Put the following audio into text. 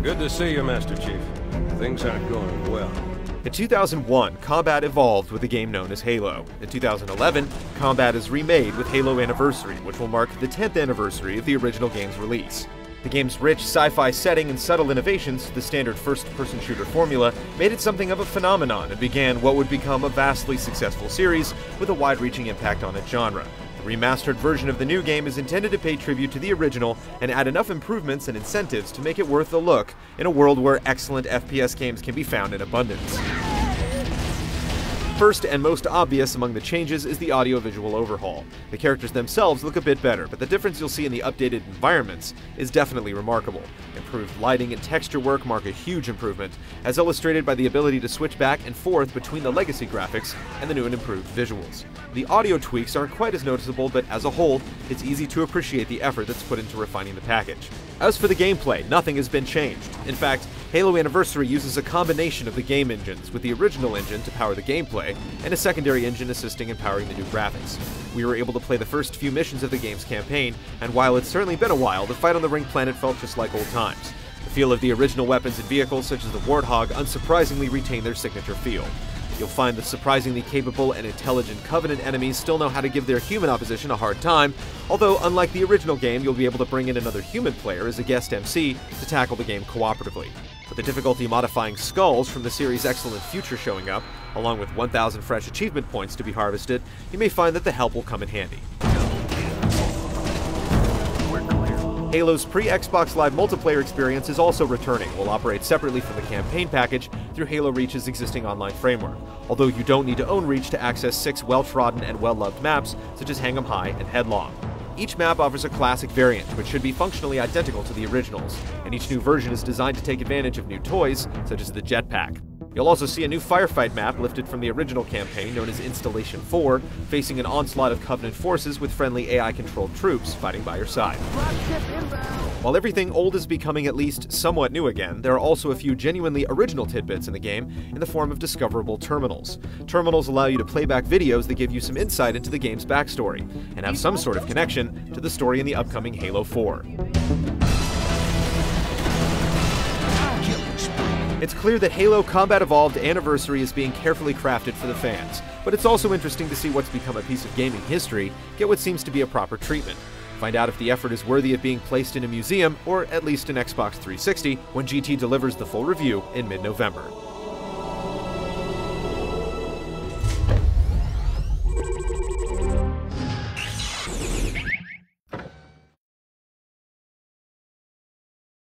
Good to see you, Master Chief. Things aren't going well. In 2001, combat evolved with a game known as Halo. In 2011, combat is remade with Halo Anniversary, which will mark the 10th anniversary of the original game's release. The game's rich sci-fi setting and subtle innovations to the standard first-person shooter formula made it something of a phenomenon and began what would become a vastly successful series with a wide-reaching impact on its genre. The remastered version of the new game is intended to pay tribute to the original and add enough improvements and incentives to make it worth the look in a world where excellent FPS games can be found in abundance. First and most obvious among the changes is the audio-visual overhaul. The characters themselves look a bit better, but the difference you'll see in the updated environments is definitely remarkable. Improved lighting and texture work mark a huge improvement, as illustrated by the ability to switch back and forth between the legacy graphics and the new and improved visuals. The audio tweaks aren't quite as noticeable, but as a whole, it's easy to appreciate the effort that's put into refining the package. As for the gameplay, nothing has been changed. In fact, Halo Anniversary uses a combination of the game engines, with the original engine to power the gameplay, and a secondary engine assisting in powering the new graphics. We were able to play the first few missions of the game's campaign, and while it's certainly been a while, the fight on the ring planet felt just like old times. The feel of the original weapons and vehicles, such as the Warthog, unsurprisingly retain their signature feel. You'll find the surprisingly capable and intelligent Covenant enemies still know how to give their human opposition a hard time, although unlike the original game, you'll be able to bring in another human player as a guest MC to tackle the game cooperatively. With the difficulty-modifying skulls from the series' excellent future showing up, along with 1,000 fresh achievement points to be harvested, you may find that the help will come in handy. Halo's pre-Xbox Live multiplayer experience is also returning. Will operate separately from the campaign package through Halo Reach's existing online framework, although you don't need to own Reach to access 6 well-trodden and well-loved maps, such as Hang 'em High and Headlong. Each map offers a classic variant, which should be functionally identical to the originals, and each new version is designed to take advantage of new toys, such as the jetpack. You'll also see a new firefight map lifted from the original campaign known as Installation 4, facing an onslaught of Covenant forces with friendly AI-controlled troops fighting by your side. While everything old is becoming at least somewhat new again, there are also a few genuinely original tidbits in the game in the form of discoverable terminals. Terminals allow you to play back videos that give you some insight into the game's backstory, and have some sort of connection to the story in the upcoming Halo 4. It's clear that Halo Combat Evolved Anniversary is being carefully crafted for the fans, but it's also interesting to see what's become a piece of gaming history get what seems to be a proper treatment. Find out if the effort is worthy of being placed in a museum, or at least an Xbox 360, when GT delivers the full review in mid-November.